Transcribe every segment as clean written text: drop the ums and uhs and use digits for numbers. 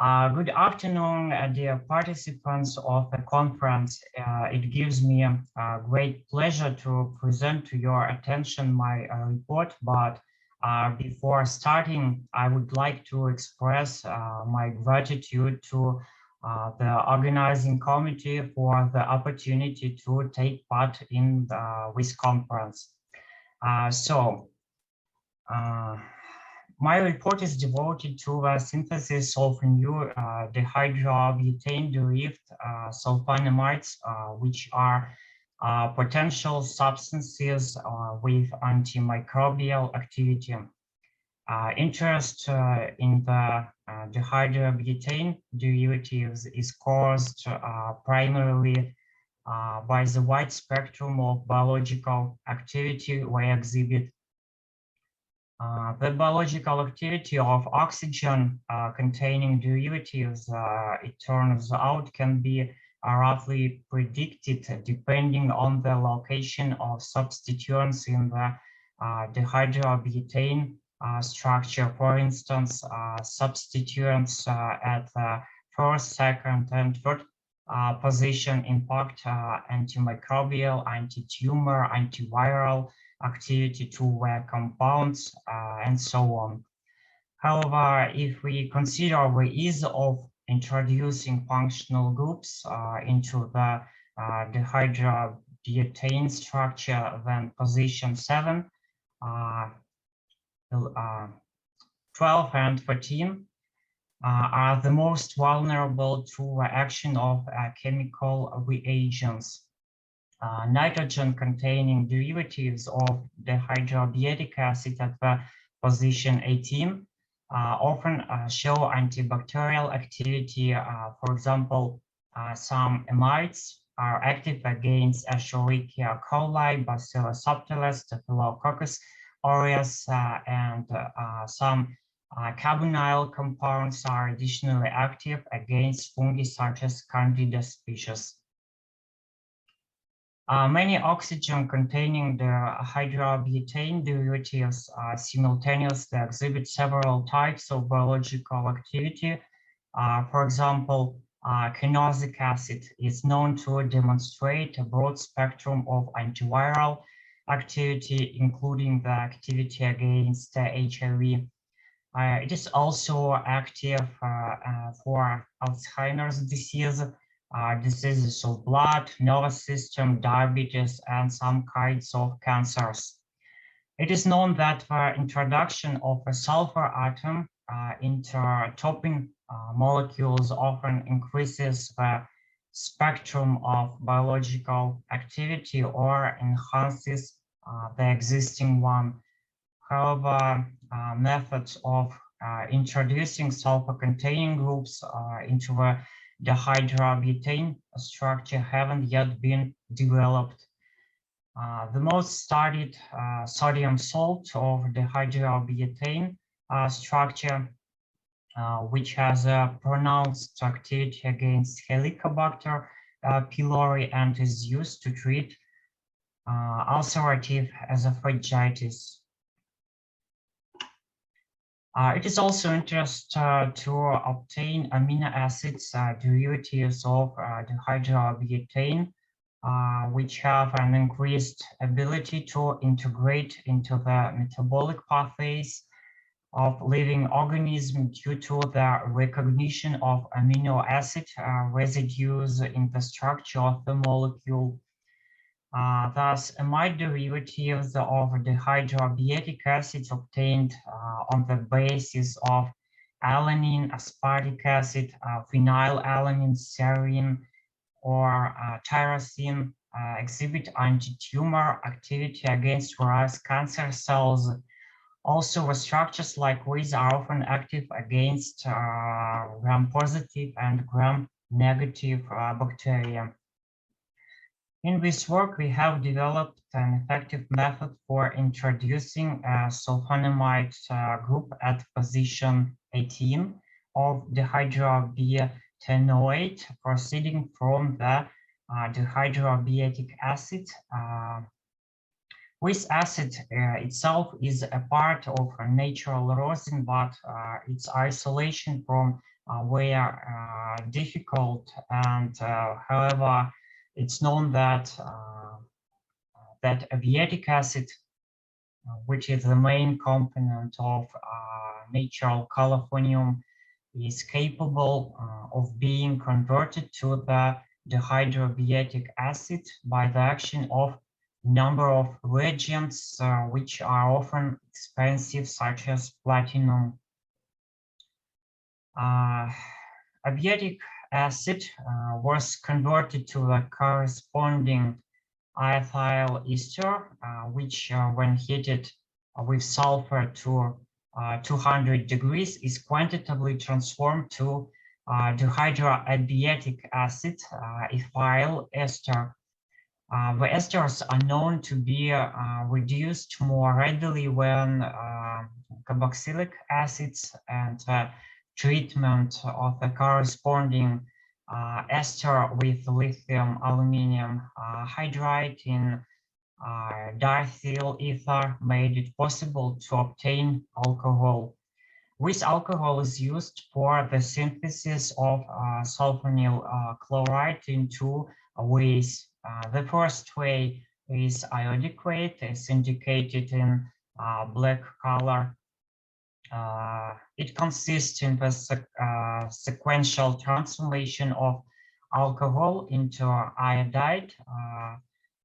Good afternoon, dear participants of the conference. It gives me a great pleasure to present to your attention my report, but before starting, I would like to express my gratitude to the organizing committee for the opportunity to take part in this conference. My report is devoted to the synthesis of new dehydroabutane derived sulfonamides, which are potential substances with antimicrobial activity. Interest in the dehydroabutane derivatives is caused primarily by the wide spectrum of biological activity we exhibit. The biological activity of oxygen containing derivatives, it turns out, can be roughly predicted depending on the location of substituents in the dehydroabutane structure. For instance, substituents at the first, second, and third position impact antimicrobial, anti-tumor, antiviral activity to their compounds, and so on. However, if we consider the ease of introducing functional groups into the dehydroabutane structure, then position 7, 12, and 14 are the most vulnerable to the action of chemical reagents. Nitrogen-containing derivatives of dehydroabiatic acid at the position 18 often show antibacterial activity. For example, some amides are active against Escherichia coli, Bacillus subtilis, Staphylococcus aureus, and some carbonyl compounds are additionally active against fungi such as Candida species. Many oxygen-containing dehydroabutane derivatives simultaneously exhibit several types of biological activity. For example, quinosic acid is known to demonstrate a broad spectrum of antiviral activity, including the activity against HIV. It is also active for Alzheimer's disease, diseases of blood, nervous system, diabetes, and some kinds of cancers. It is known that the introduction of a sulfur atom into topping molecules often increases the spectrum of biological activity or enhances the existing one. However, methods of introducing sulfur-containing groups into the dehydroabutane structure haven't yet been developed. The most studied sodium salt of dehydroabutane structure, which has a pronounced activity against Helicobacter pylori and is used to treat ulcerative esophagitis. It is also interesting to obtain amino acids derivatives of dehydroabutane, which have an increased ability to integrate into the metabolic pathways of living organisms due to the recognition of amino acid residues in the structure of the molecule. Thus, amide derivatives of dehydroabiatic acids obtained on the basis of alanine, aspartic acid, phenylalanine, serine, or tyrosine exhibit anti-tumor activity against various cancer cells. Also, the structures like these are often active against gram-positive and gram-negative bacteria. In this work, we have developed an effective method for introducing a sulfonamide group at position 18 of dehydroabiatanoate, proceeding from the dehydroabiatic acid. This acid itself is a part of a natural rosin, but its isolation from were difficult, and however, it's known that that abietic acid, which is the main component of natural colophonium, is capable of being converted to the dehydroabietic acid by the action of number of reagents, which are often expensive, such as platinum. Abietic acid was converted to the corresponding ethyl ester, which when heated with sulfur to 200 degrees is quantitatively transformed to dehydroabietic acid, ethyl ester. The esters are known to be reduced more readily when carboxylic acids and treatment of the corresponding ester with lithium aluminum hydride in diethyl ether made it possible to obtain alcohol. This alcohol is used for the synthesis of sulfonyl chloride in two ways. The first way is iodicate, as indicated in black color. It consists in the sequential transformation of alcohol into iodide,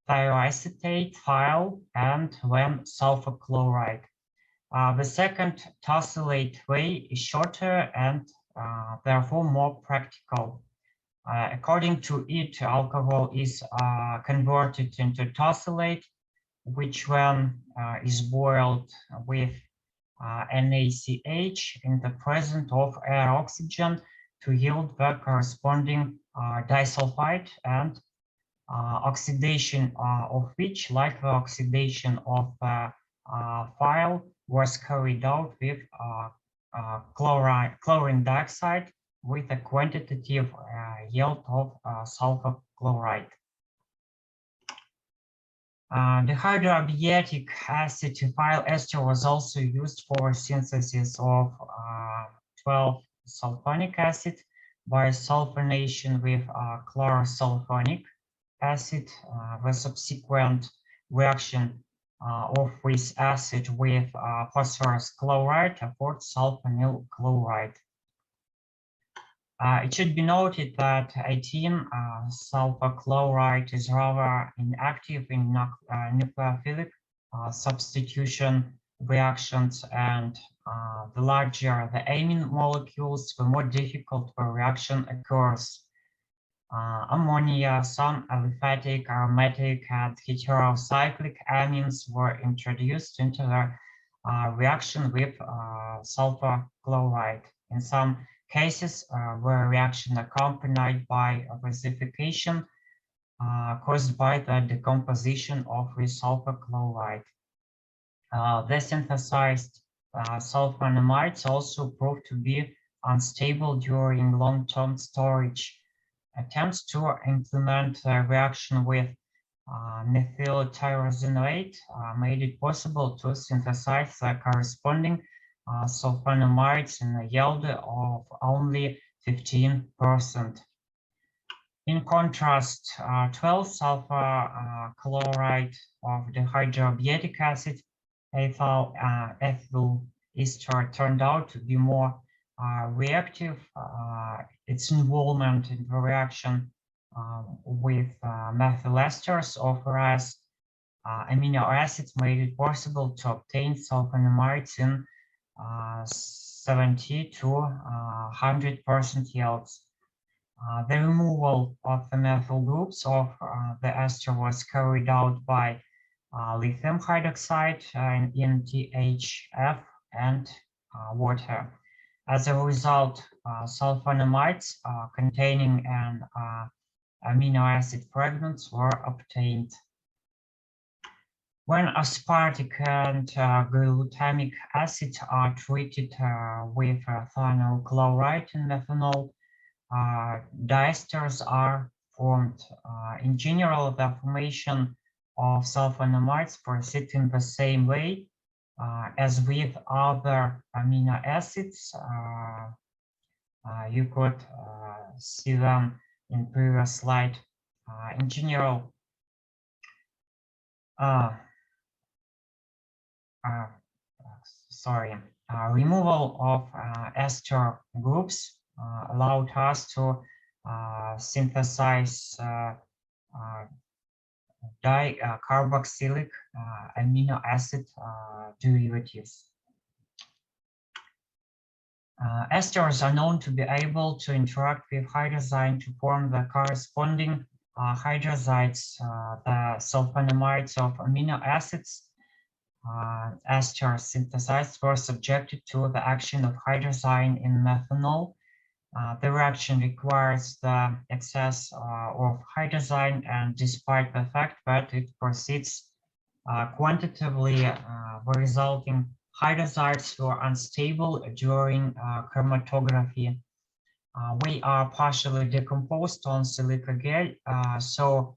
thioacetate, thiol, and then sulfur chloride. The second tosylate way is shorter and therefore more practical. According to it, alcohol is converted into tosylate, which then is boiled with NaCH in the presence of air oxygen to yield the corresponding disulfide, and oxidation of which, like the oxidation of thiol, was carried out with chlorine dioxide with a quantitative yield of sulfur chloride. Dehydroabietic acid ethyl ester was also used for synthesis of 12-sulfonic acid by sulfonation with chlorosulfonic acid. The subsequent reaction of this acid with phosphorus chloride affords sulfonyl chloride. It should be noted that 18 sulfur chloride is rather inactive in nucleophilic substitution reactions, and the larger the amine molecules, the more difficult the reaction occurs. Ammonia, some aliphatic, aromatic, and heterocyclic amines were introduced into the reaction with sulfur chloride. In some cases, were reaction accompanied by acidification caused by the decomposition of the sulfur chloride. The synthesized sulfonamides also proved to be unstable during long-term storage. Attempts to implement a reaction with methyltyrosinoate made it possible to synthesize the corresponding sulfonamides in a yield of only 15%. In contrast, 12-sulfur chloride of dehydroabietic acid, ethyl ester, turned out to be more reactive. Its involvement in the reaction with methyl esters of various amino acids made it possible to obtain sulfonamides in 70 to 100% yields. The removal of the methyl groups of the ester was carried out by lithium hydroxide in DHF and water. As a result, sulfonamides containing an amino acid fragments were obtained. When aspartic and glutamic acid are treated with thionyl chloride and methanol, diesters are formed. In general, the formation of sulfonamides proceeds in the same way as with other amino acids. You could see them in previous slide. In general, removal of ester groups allowed us to synthesize dicarboxylic amino acid derivatives. Esters are known to be able to interact with hydrazine to form the corresponding hydroxides, the sulfonamides of amino acids. Esters synthesized were subjected to the action of hydrazine in methanol. The reaction requires the excess of hydrazine, and despite the fact that it proceeds quantitatively, the resulting hydroxides were unstable during chromatography. We are partially decomposed on silica gel, so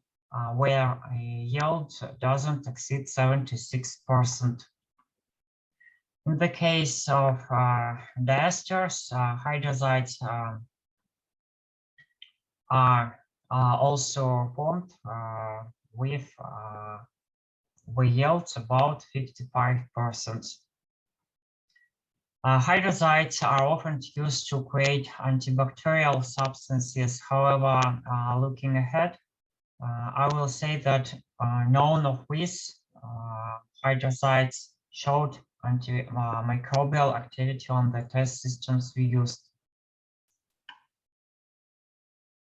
where a yield doesn't exceed 76%. In the case of diesters, hydroxides are also formed with the yields about 55%. Hydroxides are often used to create antibacterial substances. However, looking ahead, I will say that none of these hydroxides showed antimicrobial activity on the test systems we used.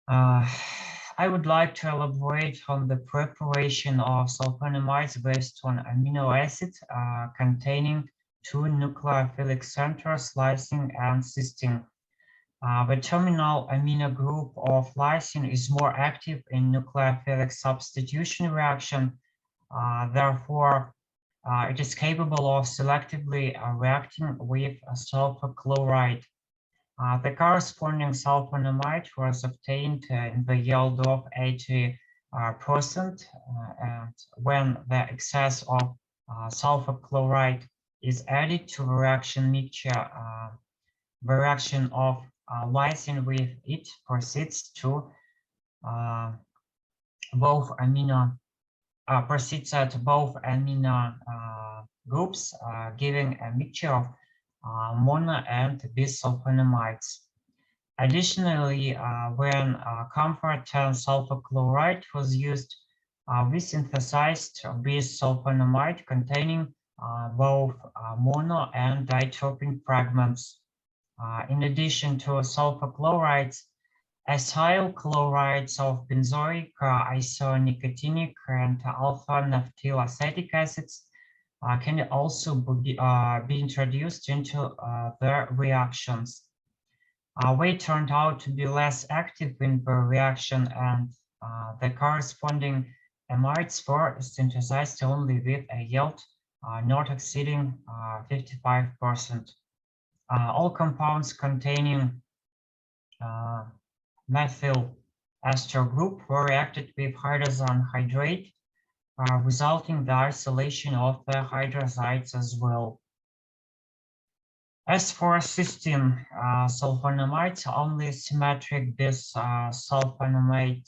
I would like to elaborate on the preparation of sulfonamides based on amino acids containing two nucleophilic centers, lysine and cysteine. The terminal amino group of lysine is more active in nucleophilic substitution reaction. Therefore, it is capable of selectively reacting with sulfur chloride. The corresponding sulfonamide was obtained in the yield of 80%, and when the excess of sulfur chloride is added to the reaction mixture, the reaction of lysine with it proceeds to both amino groups, giving a mixture of mono and bisulfonamides. Additionally, when camphor 10 sulfur chloride was used, we synthesized bisulfonamide containing both mono and ditropine fragments. In addition to sulfur chlorides, acyl chlorides of benzoic, isonicotinic, and alpha-naphthylacetic acids can also be introduced into the reactions. They turned out to be less active in the reaction, and the corresponding amides were synthesized only with a yield not exceeding 55%. All compounds containing methyl ester group were reacted with hydrazine hydrate, resulting the isolation of the hydroxides as well. As for cysteine sulfonamides, only symmetric bisulfonamide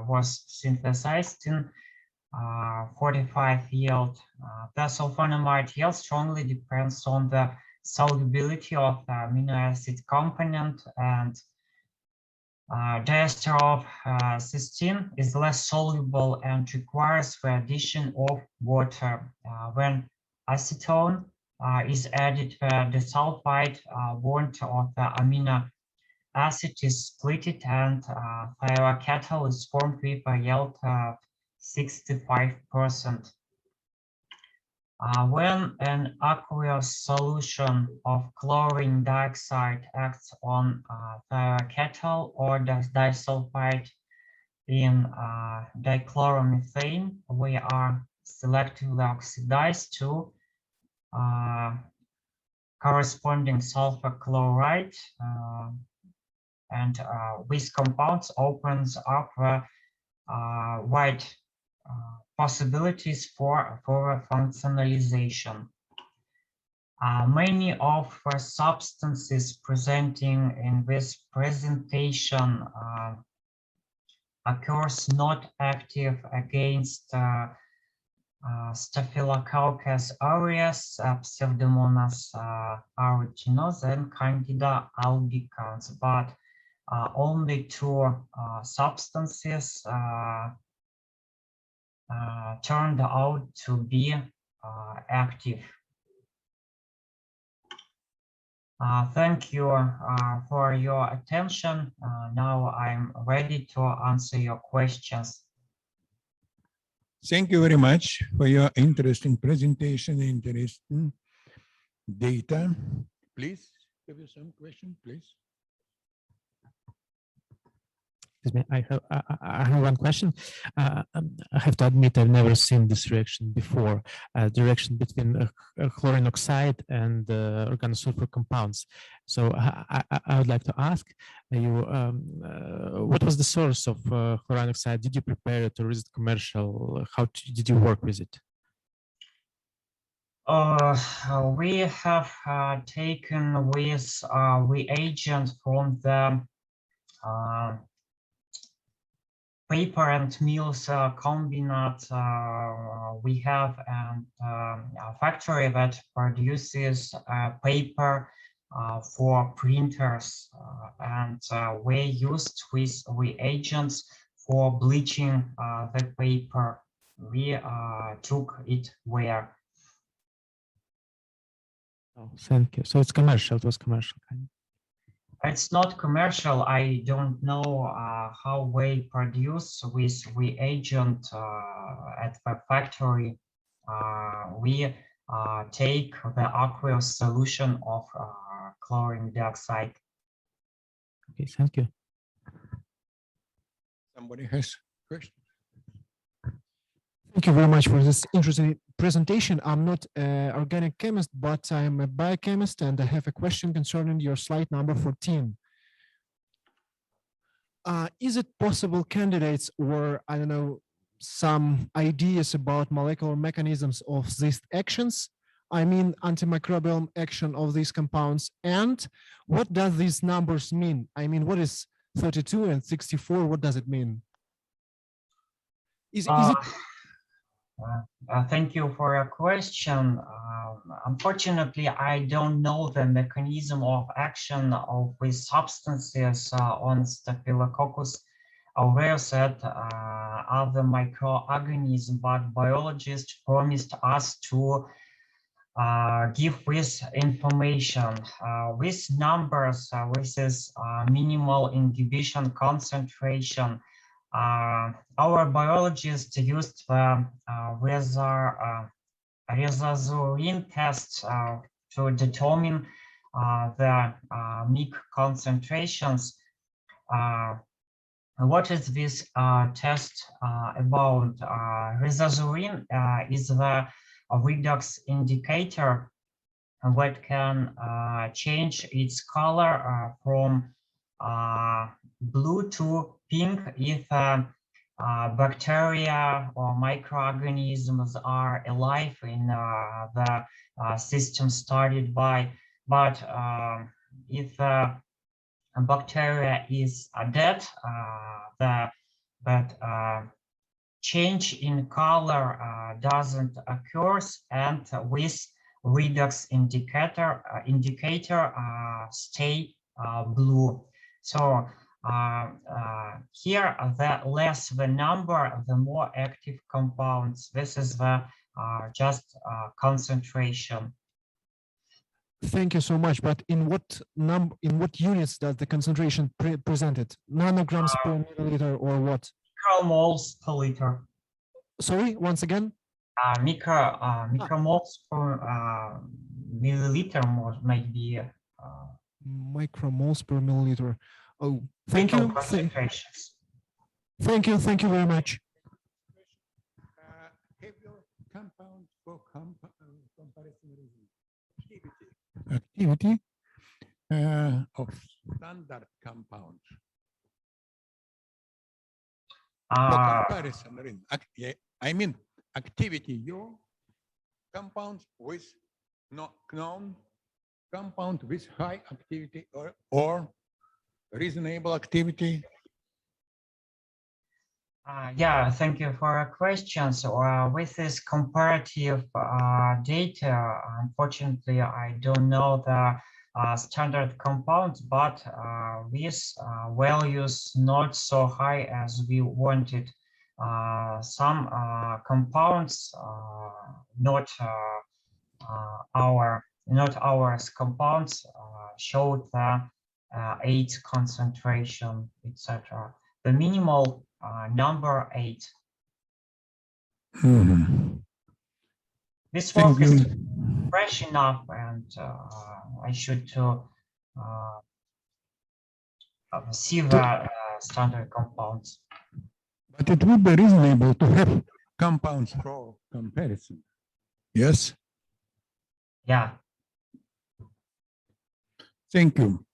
was synthesized in 45 yield. The sulfonamide yield strongly depends on the solubility of the amino acid component, and diester of cysteine is less soluble and requires the addition of water. When acetone is added, the disulfide bond of the amino acid is split and thioketal is formed with a yield of 65%. When an aqueous solution of chlorine dioxide acts on thioketal or disulfide in dichloromethane, we are selectively oxidized to corresponding sulfur chloride, and these compounds opens up wide possibilities for functionalization. Many of the substances presenting in this presentation occurs not active against Staphylococcus aureus, Pseudomonas aeruginosa, and Candida albicans, but only two substances turned out to be active. Thank you for your attention. Now I'm ready to answer your questions. Thank you very much for your interesting presentation, interesting data. Please, give you some question, please. Excuse me, I have one question. I have to admit I've never seen this reaction before. The reaction between chlorine oxide and organosulfur compounds. So I would like to ask you, what was the source of chlorine oxide? Did you prepare it or is it commercial? How did you work with it? We have taken with reagents from the paper and mills combinate. We have a factory that produces paper for printers, and we used with reagents for bleaching the paper. We took it where. Oh, thank you. So it's commercial. It was commercial. It's not commercial. I don't know how we produce with reagent at the factory. We take the aqueous solution of chlorine dioxide. Okay, thank you. Somebody has a question? Thank you very much for this interesting presentation. I'm not an organic chemist, but I'm a biochemist, and I have a question concerning your slide number 14. Is it possible candidates or, I don't know, some ideas about molecular mechanisms of these actions? I mean, antimicrobial action of these compounds. And what does these numbers mean? I mean, what is 32 and 64? What does it mean? Is it? Thank you for your question. Unfortunately, I don't know the mechanism of action of these substances on Staphylococcus aureus and other microorganisms, but biologists promised us to give this information. With numbers, this is minimal inhibition concentration. Our biologists used the resazurin test to determine the MIC concentrations. What is this test about? Resazurin is the redox indicator that can change its color from blue to pink if bacteria or microorganisms are alive in the system studied by, but if a bacteria is dead, that change in color doesn't occur, and with redox indicator stay blue. So here, the less the number, the more active compounds. This is the just concentration. Thank you so much. But in what units does the concentration presented? Nanograms per milliliter or what? Micromoles per liter. Sorry, once again? Micromoles per milliliter, more maybe. Micromoles per milliliter. Oh, thank you. Thank you. Thank you very much. Have your compound for comparison activity of standard compounds. For comparison, I mean activity, your compounds with known compound with high activity or reasonable activity? Yeah, thank you for your question. So with this comparative data, unfortunately, I don't know the standard compounds, but with values not so high as we wanted. Some compounds, not ours compounds, showed the 8 concentration, etc. The minimal number 8. Mhm. This Thank work is you. fresh enough, and I should see the standard compounds. But it would be reasonable to have compounds for comparison. Yes, Yeah. thank you.